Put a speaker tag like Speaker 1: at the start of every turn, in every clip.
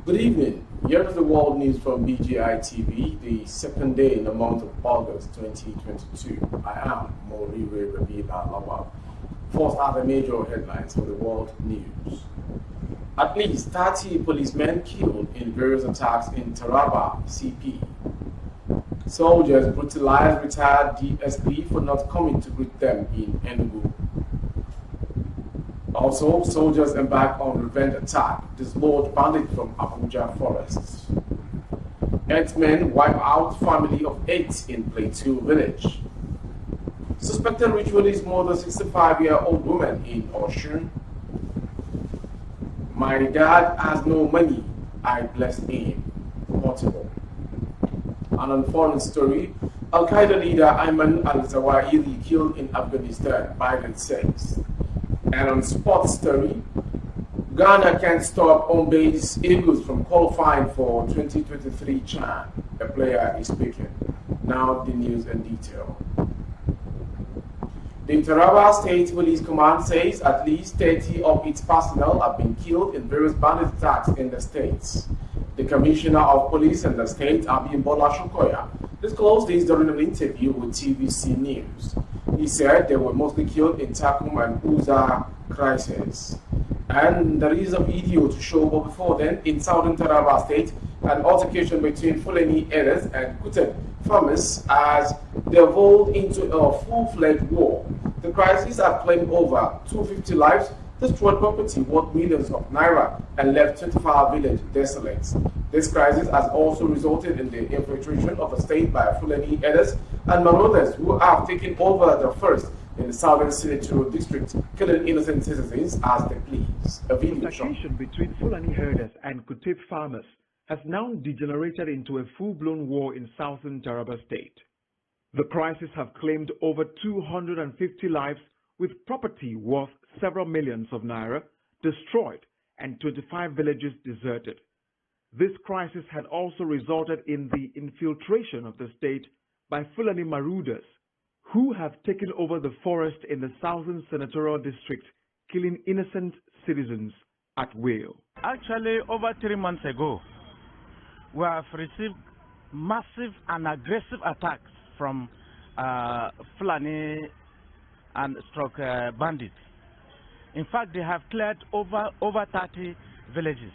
Speaker 1: Good evening. Here is the world news from BGI TV, the second day in the month of August 2022. I am Morire Rabina Lawa. First are the major headlines for the world news. At least 30 policemen killed in various attacks in Taraba, CP. Soldiers brutalized retired DSP for not coming to greet them in Enugu. Also, soldiers embark on revenge attack, dislodge bandits from Abuja forests. Herdsmen wipe out family of 8 in Plateau village. Suspected ritualist murder 65-year-old woman in Osun. My dad has no money, I bless him. Portable. And on foreign story, Al-Qaeda leader Ayman al-Zawahiri killed in Afghanistan, Biden says. And on sports story, Ghana can't stop home-based Eagles from qualifying for 2023 CHAN. A player is speaking. Now the news in detail. The Taraba State Police Command says at least 30 of its personnel have been killed in various bandit attacks in the states. The Commissioner of Police in the state, Abimbola Shokoya, disclosed this during an interview with TVC News. He said they were mostly killed in Takum and Uza crisis. And there is a video to show, but before then, in southern Taraba State, an altercation between Fulani herders and Mpùt farmers has devolved into a full-fledged war. The crisis has claimed over 250 lives, destroyed property worth millions of naira, and left 25 villages desolate. This crisis has also resulted in the infiltration of the state by Fulani herders and marauders who have taken over the first in the southern senatorial district, killing innocent citizens as they please. A video
Speaker 2: altercation between Fulani herders and Mpùt farmers has now degenerated into a full-blown war in southern Taraba state. The crisis have claimed over 250 lives, with property worth several millions of naira destroyed and 25 villages deserted. This crisis had also resulted in the infiltration of the state by Fulani marauders, who have taken over the forest in the southern senatorial district, killing innocent citizens at will.
Speaker 3: Actually, over 3 months ago, we have received massive and aggressive attacks from Fulani and stroke bandits. In fact, they have cleared over 30 villages.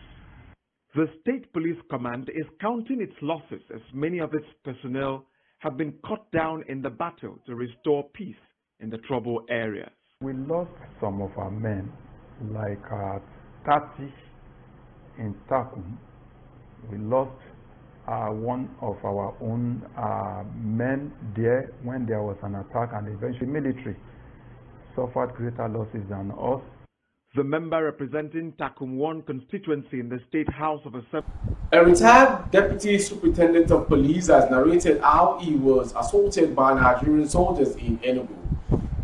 Speaker 2: The State Police Command is counting its losses as many of its personnel have been cut down in the battle to restore peace in the troubled areas.
Speaker 4: We lost some of our men, like 30 in Takum. We lost one of our own men there when there was an attack, and eventually military suffered greater losses than us.
Speaker 2: The member representing Takum 1 constituency in the State House of Assembly.
Speaker 1: A retired deputy superintendent of police has narrated how he was assaulted by Nigerian soldiers in Enugu.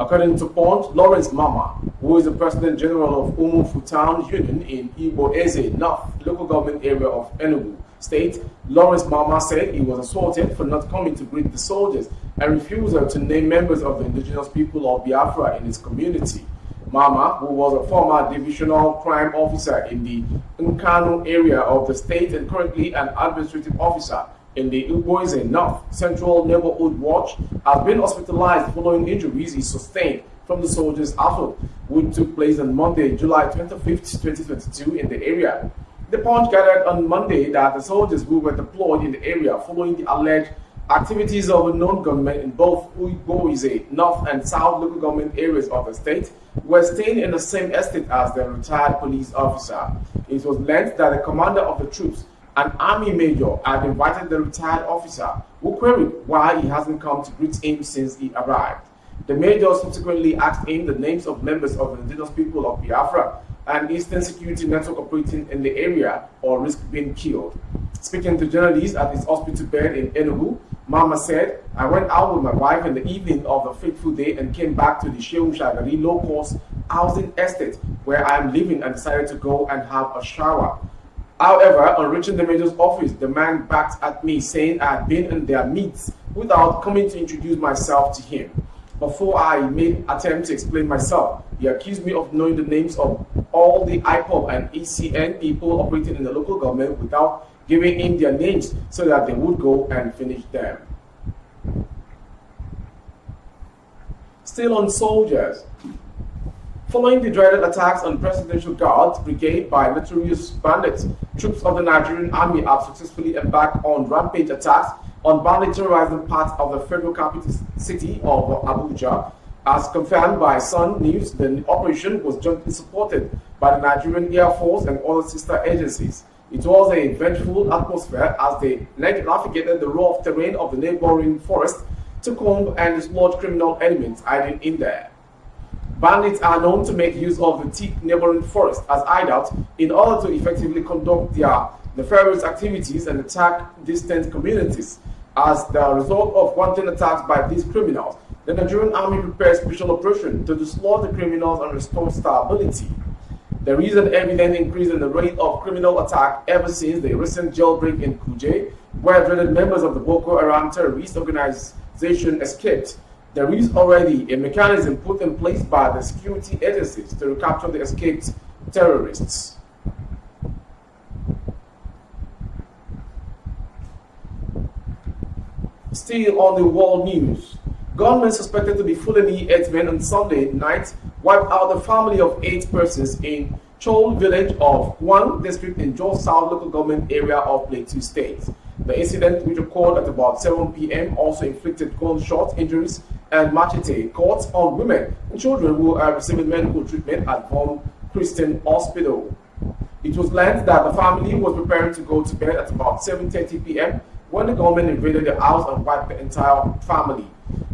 Speaker 1: According to Punch, Lawrence Mama, who is the President General of Mpùt Town Union in Igbo Eze North local government area of Enugu State, Lawrence Mama said he was assaulted for not coming to greet the soldiers and refused to name members of the indigenous people of Biafra in his community. Mama, who was a former divisional crime officer in the Nkanu area of the state and currently an administrative officer in the Igbo North Central Neighborhood Watch, has been hospitalized following injuries he sustained from the soldiers' assault, which took place on Monday, July 25th, 2022 in the area. The Punch gathered on Monday that the soldiers who were deployed in the area following the alleged activities of unknown gunmen in both Igbo North and South local government areas of the state were staying in the same estate as the retired police officer. It was learned that the commander of the troops, an army major, had invited the retired officer, who queried why he hasn't come to greet him since he arrived. The major subsequently asked him the names of members of the indigenous people of Biafra and Eastern Security Network operating in the area or risk being killed. Speaking to journalists at his hospital bed in Enugu, Mama said, "I went out with my wife in the evening of the fateful day and came back to the Shehu Shagari low-cost housing estate where I am living and decided to go and have a shower. However, on reaching the major's office, the man backed at me saying I had been in their midst without coming to introduce myself to him. Before I made attempt to explain myself, he accused me of knowing the names of all the IPOB and ECN people operating in the local government without giving in their names so that they would go and finish them. Still on soldiers. Following the dreaded attacks on Presidential Guard Brigade by notorious bandits, troops of the Nigerian Army have successfully embarked on rampage attacks on bandit terrorizing parts of the federal capital city of Abuja. As confirmed by Sun News, the operation was jointly supported by the Nigerian Air Force and other sister agencies. It was a vengeful atmosphere as they navigated the rough terrain of the neighboring forest to comb and dislodge criminal elements hiding in there. Bandits are known to make use of the thick neighboring forest as hideouts in order to effectively conduct their nefarious activities and attack distant communities. As the result of wanton attacks by these criminals, the Nigerian Army prepared special operation to dislodge the criminals and restore stability. There is an evident increase in the rate of criminal attack ever since the recent jailbreak in Kuje, where dreaded members of the Boko Haram terrorist organization escaped. There is already a mechanism put in place by the security agencies to recapture the escaped terrorists. Still on the world news, gunmen suspected to be Fulani herdsmen on Sunday night wiped out the family of 8 persons in Chol village of Gwang district in Jos South local government area of Plateau State. The incident, which occurred at about 7 p.m., also inflicted gunshot injuries and machete cuts on women and children who are receiving medical treatment at Vom Christian Hospital. It was learned that the family was preparing to go to bed at about 7:30 p.m. when the gunmen invaded the house and wiped the entire family.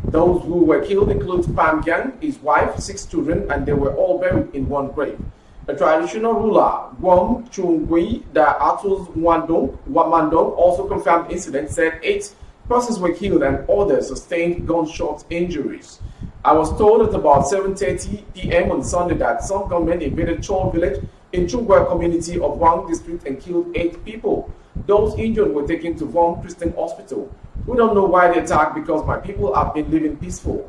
Speaker 1: Those who were killed include Pam Gyang, his wife, 6 children, and they were all buried in one grave. The traditional ruler, Gwam Chungui, the Atus Wamandong, also confirmed the incident, said 8 persons were killed and others sustained gunshot injuries. I was told at about 7:30 p.m. on Sunday that some gunmen invaded Chol village in Chungwa community of Wang district and killed 8 people. Those injured were taken to Vom Christian Hospital. We don't know why they attacked because my people have been living peaceful.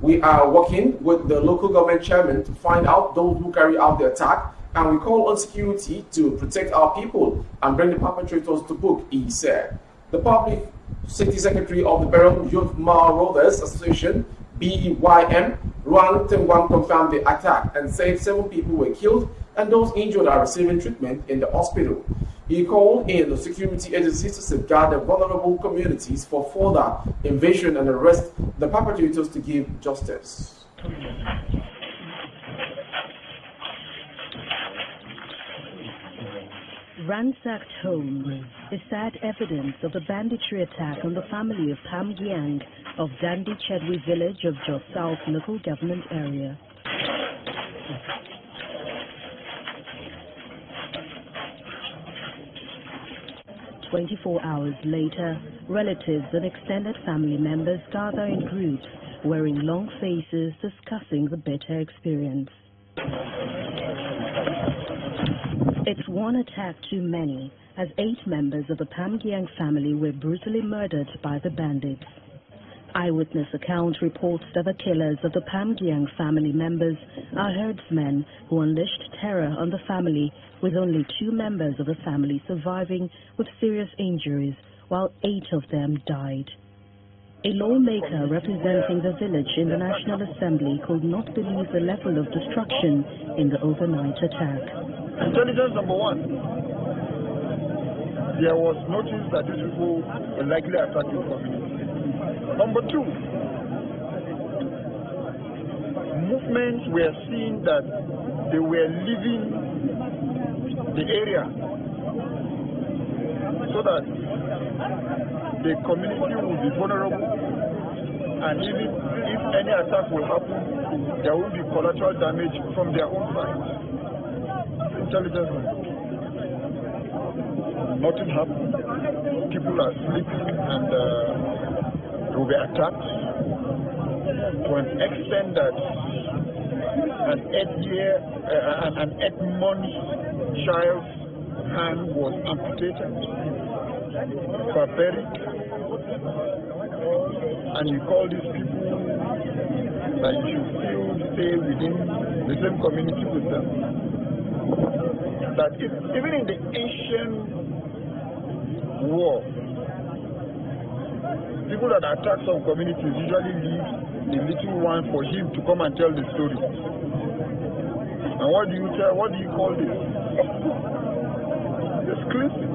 Speaker 1: We are working with the local government chairman to find out those who carry out the attack, and we call on security to protect our people and bring the perpetrators to book, he said. The public safety secretary of the Barrel Youth Marauders Association, BYM, Ruan Tengwang, confirmed the attack and said 7 people were killed and those injured are receiving treatment in the hospital. He called in the security agencies to safeguard the vulnerable communities for further invasion and arrest the perpetrators to give justice.
Speaker 5: Ransacked home is sad evidence of the banditry attack on the family of Pam Gyang of Dandi Chedwi village of Jos South local government area. "24 hours later, relatives and extended family members gather in groups, wearing long faces, discussing the bitter experience. It's one attack too many, as 8 members of the Pam Gyang family were brutally murdered by the bandits. Eyewitness account reports that the killers of the Pam Gyang family members are herdsmen who unleashed terror on the family, with only 2 members of the family surviving with serious injuries, while 8 of them died. A lawmaker representing the village in the National Assembly could not believe the level of destruction in the overnight attack.
Speaker 6: Intelligence number 1. There was notice that these people were likely attacking the community. Number 2. Movements were seen that they were leaving the area so that the community will be vulnerable, and even if any attack will happen, there will be collateral damage from their own side. Intelligence. Nothing happened. People are sleeping and they will be attacked to an extent that an 8-month child's hand was amputated, barbaric, and you call these people that you should still stay within the same community with them. that even in the ancient war, people that attack some communities usually leave a little one for him to come and tell the story. And what do you call this? Exclusive.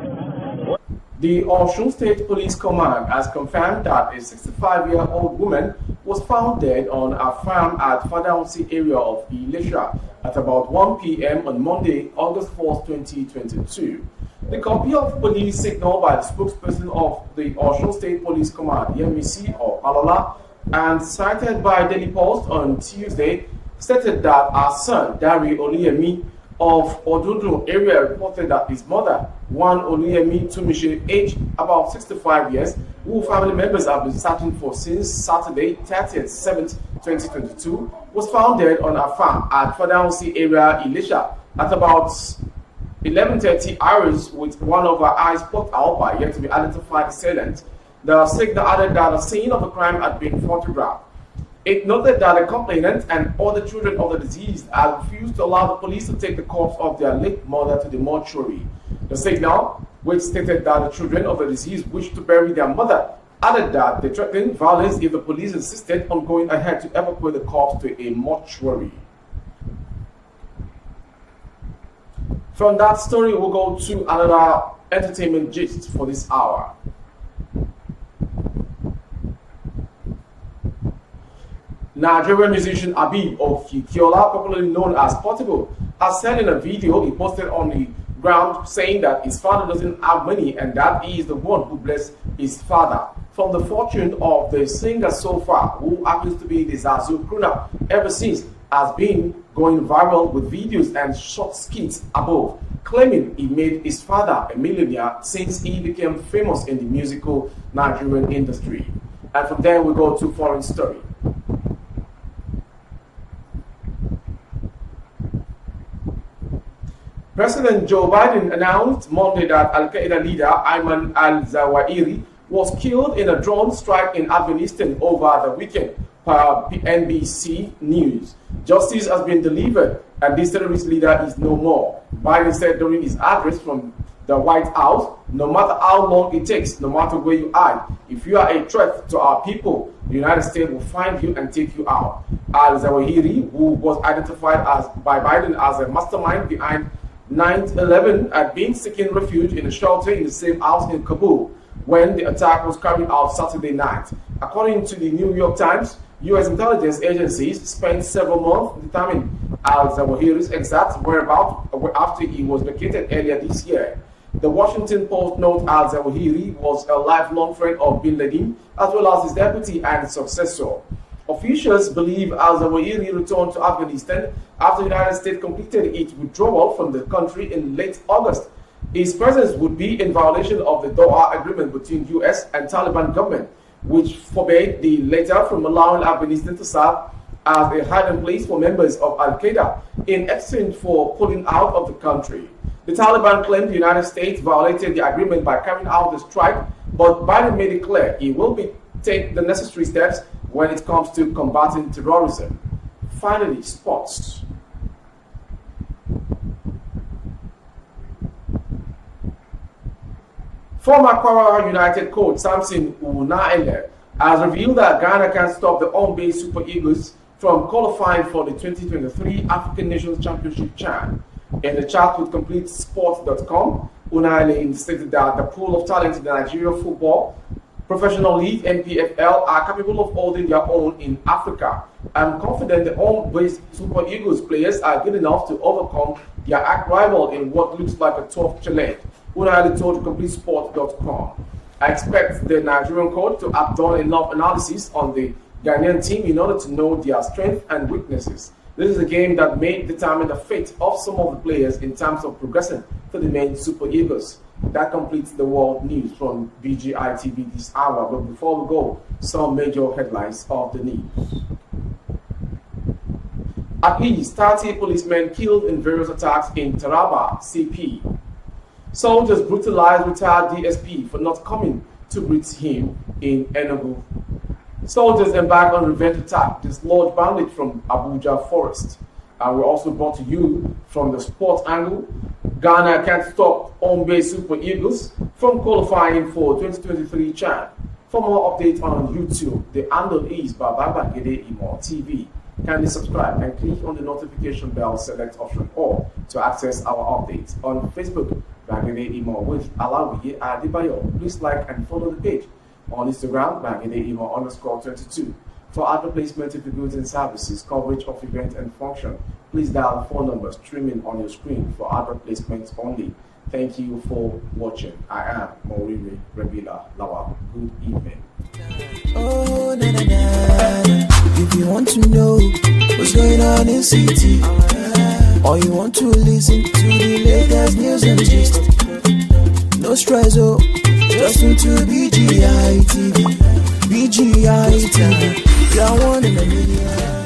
Speaker 1: The Osun State Police Command has confirmed that a 65-year-old woman was found dead on a farm at Fadaunsi area of Ilesha at about 1 p.m. on Monday, August 4, 2022. The copy of police signal by the spokesperson of the Osun State Police Command, Yemisi or Alola, and cited by Daily Post on Tuesday, stated that our son, Dari Oluyemi, of Odudu area, reported that his mother, one Oluyemi Tumishe, aged about 65 years, who family members have been searching for since Saturday, 30th 7th, 2022, was found dead on a farm at Fadaunsi area, Ilesha, at about 11:30 hours, with one of her eyes poked out by yet to be identified assailant. The signal added that the scene of the crime had been photographed. It noted that the complainant and other children of the deceased had refused to allow the police to take the corpse of their late mother to the mortuary. The signal, which stated that the children of the deceased wished to bury their mother, added that they threatened violence if the police insisted on going ahead to evacuate the corpse to a mortuary. From that story, we'll go to another entertainment gist for this hour. Nigerian musician Abib Okikiola, popularly known as Portable, has said in a video he posted on the ground saying that his father doesn't have money and that he is the one who blessed his father. From the fortune of the singer so far, who happens to be the Zazu crooner ever since, has been going viral with videos and short skits above, claiming he made his father a millionaire since he became famous in the musical Nigerian industry. And from there we go to foreign story. President Joe Biden announced Monday that Al-Qaeda leader Ayman al-Zawahiri was killed in a drone strike in Afghanistan over the weekend, per NBC News. Justice has been delivered and this terrorist leader is no more. Biden said during his address from the White House, no matter how long it takes, no matter where you hide, if you are a threat to our people, the United States will find you and take you out. Al-Zawahiri, who was identified by Biden as a mastermind behind 9/11, had been seeking refuge in a shelter in the same house in Kabul when the attack was carried out Saturday night. According to the New York Times, U.S. intelligence agencies spent several months determining al-Zawahiri's exact whereabouts after he was located earlier this year. The Washington Post notes al-Zawahiri was a lifelong friend of bin Laden, as well as his deputy and successor. Officials believe al-Zawahiri returned to Afghanistan after the United States completed its withdrawal from the country in late August. His presence would be in violation of the Doha Agreement between U.S. and Taliban government, which forbade the latter from allowing Afghanistan to serve as a hiding place for members of Al-Qaeda in exchange for pulling out of the country. The Taliban claimed the United States violated the agreement by carrying out the strike, but Biden made it clear he will take the necessary steps when it comes to combating terrorism. Finally, sports. Former Kwara United coach Samson Unaele has revealed that Ghana can stop the home-based Super Eagles from qualifying for the 2023 African Nations Championship CHAN. In a chat with CompleteSports.com, Unaele stated that the pool of talent in the Nigeria Football Professional League (NPFL) are capable of holding their own in Africa. I'm confident the home-based Super Eagles players are good enough to overcome their arch rival in what looks like a tough challenge. Unaele told CompleteSports.com. I expect the Nigerian coach to have done enough analysis on the Ghanaian team in order to know their strengths and weaknesses. This is a game that may determine the fate of some of the players in terms of progressing to the main Super Eagles. That completes the world news from BGI TV this hour. But before we go, some major headlines of the news. At least 30 policemen killed in various attacks in Taraba, CP. Soldiers brutalized retired DSP for not coming to greet him in Enugu. Soldiers embark on revenge attack, dislodge bandit from Abuja forest. And we're also brought to you from the sports angle. Ghana can't stop home-based Super Eagles from qualifying for 2023 CHAN. For more updates on YouTube, the handle is Babagede Imo TV. Kindly subscribe and click on the notification bell, select option all to access our updates. On Facebook, Bagede Imo with Alawiye Adebayo. Please like and follow the page. On Instagram, Bagede Imo _22. For advert placement of the goods and services, coverage of events and function, please dial the phone number streaming on your screen for advert placements only. Thank you for watching. I am Mauriri Rebila Lawal. Good evening.
Speaker 7: Oh, na, na, na. If you want to know what's going on in city, or you want to listen to the latest news and gist, no stress, oh, just tune to BGI TV. BGI TV, you're one in a million.